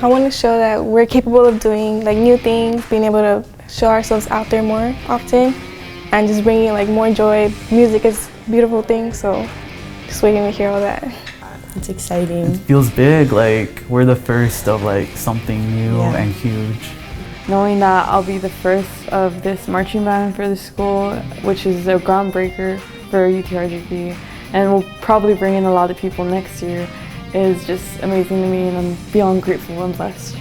I want to show that we're capable of doing like new things, being able to show ourselves out there more often, and just bringing like more joy. Music is a beautiful thing, so just waiting to hear all that. It's exciting. It feels big, like we're the first of like something new and huge. Knowing that I'll be the first of this marching band for the school, which is a groundbreaker for UTRGV, and will probably bring in a lot of people next year, is just amazing to me, and I'm beyond grateful and blessed.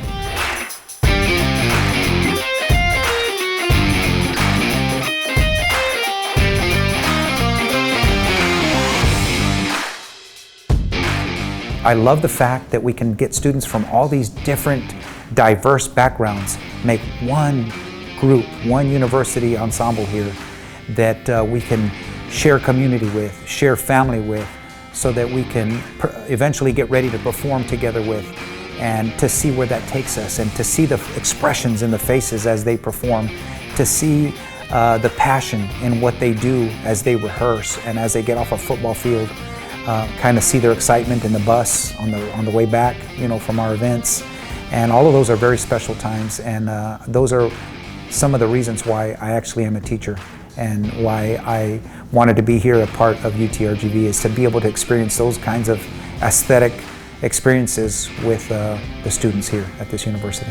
I love the fact that we can get students from all these different diverse backgrounds, make one group, one university ensemble here that we can share community with, share family with, so that we can eventually get ready to perform together with, and to see where that takes us, and to see the expressions in the faces as they perform, to see the passion in what they do as they rehearse and as they get off a football field, kind of see their excitement in the bus on the way back, you know, from our events. And all of those are very special times, and those are some of the reasons why I actually am a teacher, and why I wanted to be here a part of UTRGV, is to be able to experience those kinds of aesthetic experiences with the students here at this university.